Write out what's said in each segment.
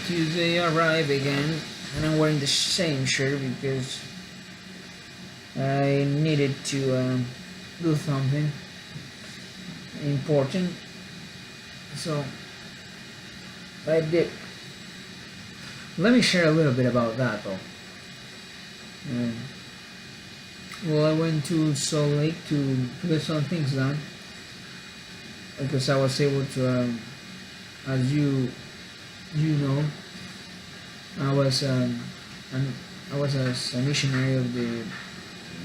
Tuesday arrived again, and I'm wearing the same shirt because I needed to do something important. So I did. Let me share a little bit about that though. Um, well, I went to Salt Lake to get some things done because I was able to, as you know, I was an, I was a missionary of the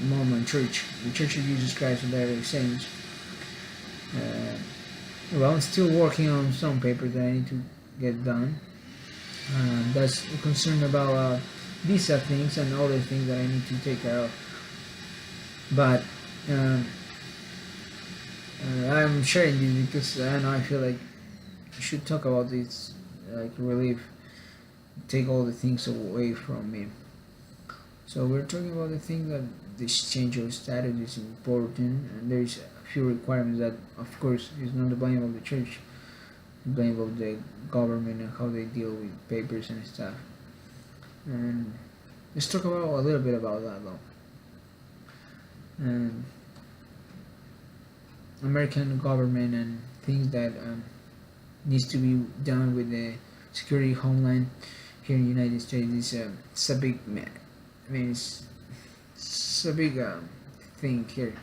Mormon Church, the Church of Jesus Christ of Latter-day Saints. Uh, well, I'm still working on some papers that I need to get done. That's concerned about visa things and other things that I need to take care of. But um, I'm sharing this because I don't know. I feel like I should talk about this, like relief, take all the things away from me. So we're talking about the thing that this change of status is important, and there's a few requirements that, of course, is not the blame of the church, the blame of the government and how they deal with papers and stuff. And let's talk about a little bit about that though. And American government and things that needs to be done with the security homeland here in the United States is it's a big man. I mean, it's a big thing here.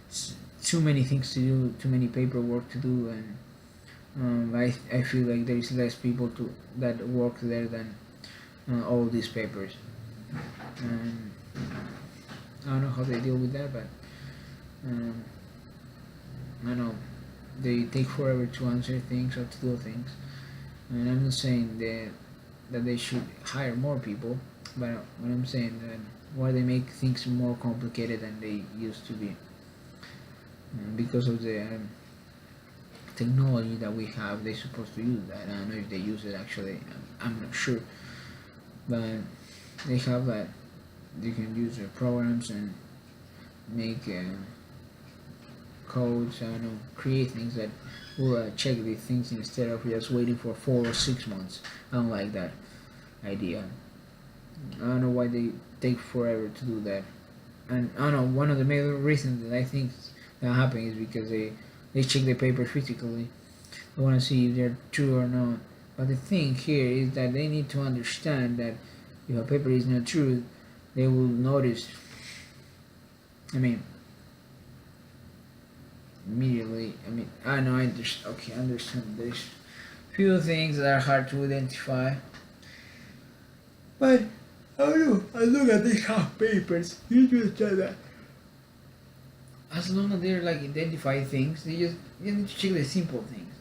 It's too many things to do, too many paperwork to do, and I feel like there is less people to that work there than all these papers. And I don't know how they deal with that, but um, I know they take forever to answer things or to do things. And I'm not saying that they should hire more people, but what I'm saying that why they make things more complicated than they used to be, because of the technology that we have. They're supposed to use that. I don't know if they use it actually. I'm not sure, but they have that. They can use their programs and make codes. I don't know, create things that will check these things instead of just waiting for 4 or 6 months. I don't like that idea. I don't know why they take forever to do that. And I don't know, one of the main reasons that I think that happens is because they check the paper physically. They want to see if they're true or not. But the thing here is that they need to understand that if a paper is not true, they will notice. I mean, immediately. I mean, I know. I understand. Okay, I understand. There's few things that are hard to identify, but I don't know. I look at these half papers. You just said that. As long as they're like identify things, you need to check the simple things.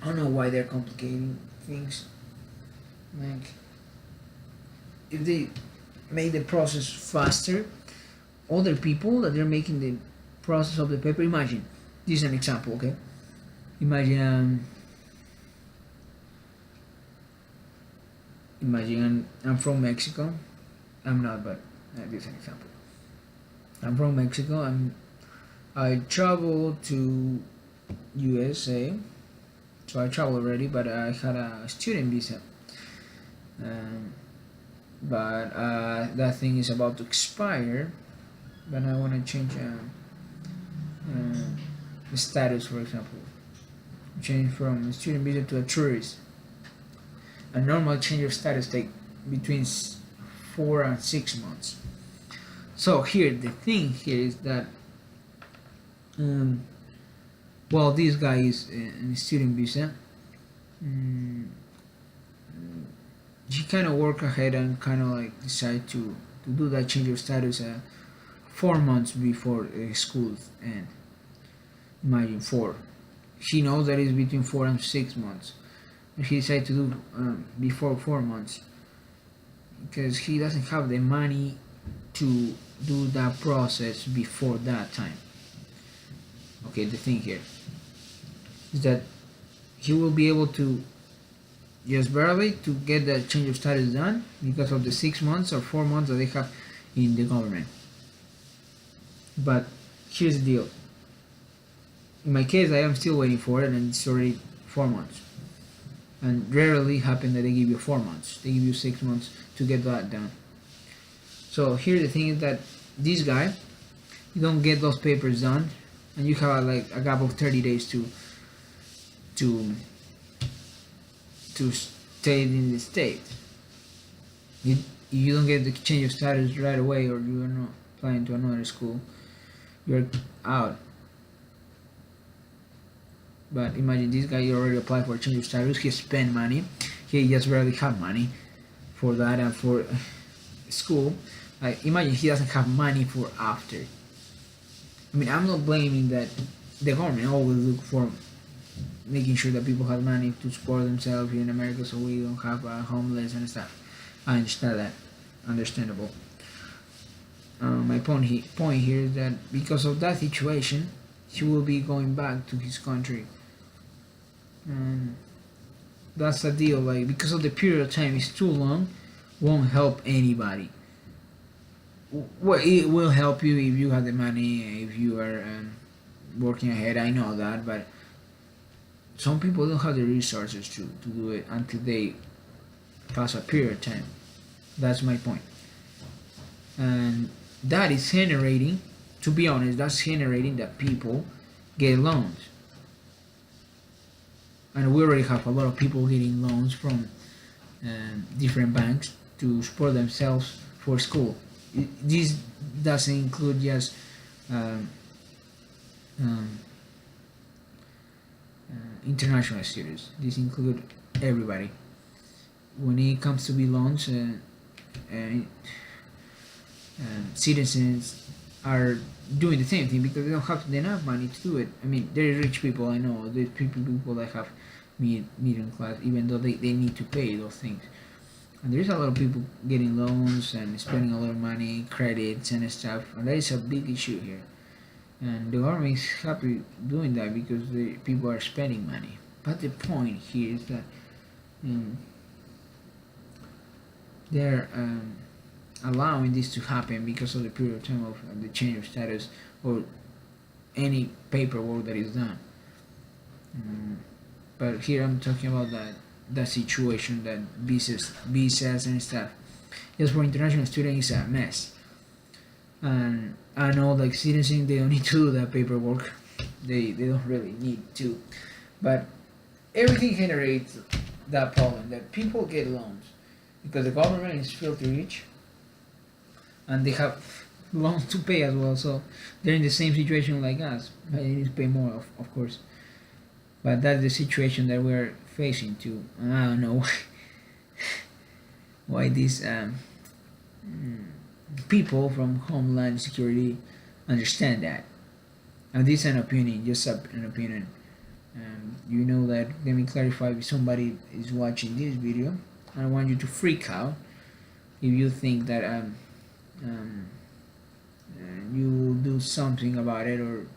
I don't know why they're complicating things. Like, if they make the process faster, other people that they're making the process of the paper. Imagine, this is an example, okay? Imagine I'm from Mexico. I'm not, but this is an example. I'm from Mexico. I travel to USA, so I traveled already, but I had a student visa. Um, but that thing is about to expire. But I want to change the status, for example, change from a student visa to a tourist. A normal change of status take between 4 and 6 months. So here, the thing here is that, well, this guy is in a student visa. He kind of work ahead and kind of like decide to do that change of status 4 months before school end. Imagine 4. He knows that it's between 4 and 6 months. And he decided to do before 4 months because he doesn't have the money to do that process before that time. Okay, the thing here is that he will be able to just barely to get the change of status done because of the 6 months or 4 months that they have in the government. But here's the deal. In my case, I am still waiting for it, and it's already 4 months. and rarely happen that they give you 4 months. They give you 6 months to get that done. So here the thing is that this guy, you don't get those papers done, and you have like a gap of 30 days to to stay in the state. You you don't get the change of status right away, or you are not applying to another school. You're out. But imagine this guy, you already applied for a change of status. He spent money. He just barely have money for that and for school. Like imagine he doesn't have money for after. I mean, I'm not blaming that. The government always look for making sure that people have money to support themselves here in America, so we don't have homeless and stuff. I understand that, understandable. My point here is that because of that situation, he will be going back to his country. And that's the deal. Like because of the period of time is too long, won't help anybody. Well, it will help you if you have the money, if you are working ahead. I know that, but some people don't have the resources to do it until they pass a period of time. That's my point. And that is generating, to be honest, that's generating that people get loans. And we already have a lot of people getting loans from different banks to support themselves for school. This doesn't include just um, um, international students. This includes everybody. When it comes to be loans, citizens are doing the same thing because they don't have enough money to do it. I mean, there are rich people I know. There's people that have medium class, even though they need to pay those things. And there's a lot of people getting loans and spending a lot of money, credits and stuff, and that is a big issue here. And the government is happy doing that because the people are spending money. But the point here is that they're allowing this to happen because of the period of time of the change of status or any paperwork that is done. But here I'm talking about that situation, that visas and stuff. Just for international students, it's a mess. And I know like citizens, they don't need to do that paperwork. They don't really need to. But everything generates that problem that people get loans because the government is filthy rich and they have loans to pay as well. So they're in the same situation like us. But they need to pay more, of course. But that's the situation that we're facing too. And I don't know why these people from Homeland Security understand that. And this is an opinion, just an opinion. You know that, let me clarify, if somebody is watching this video, I don't want you to freak out if you think that you will do something about it or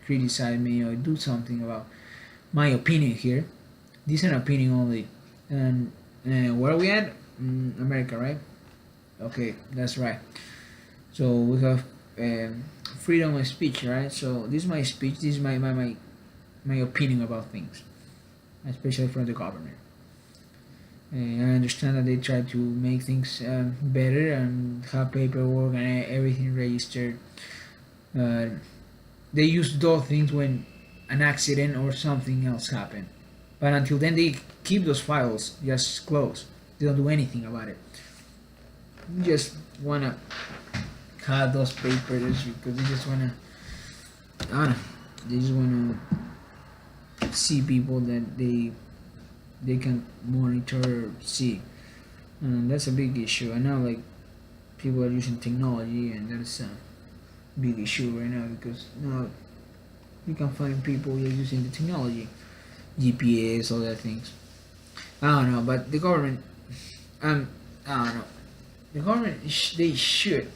criticize me or do something about my opinion here. This is an opinion only. And where are we at? America, right? Okay, that's right. So we have freedom of speech, right? So this is my speech. This is my opinion about things, especially from the government. I understand that they try to make things better and have paperwork and everything registered. They use those things when an accident or something else happened. But until then, they keep those files just closed. They don't do anything about it. You just wanna have those papers because they just wanna, I don't know, they just wanna see people that they can monitor, see, and that's a big issue. I know, like, people are using technology, and that's a big issue right now because now you can find people using the technology, GPS, all that things. I don't know, but the government, I don't know, the government they should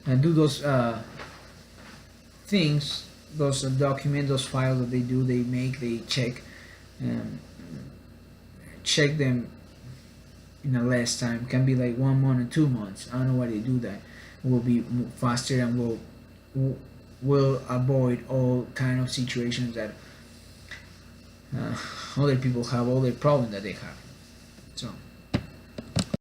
do those things, those documents, those files that they do, they make, they check. Check them in a less time. Can be like 1 month or 2 months. I don't know why they do that. It will be faster and will avoid all kind of situations that other people have all the problem that they have. So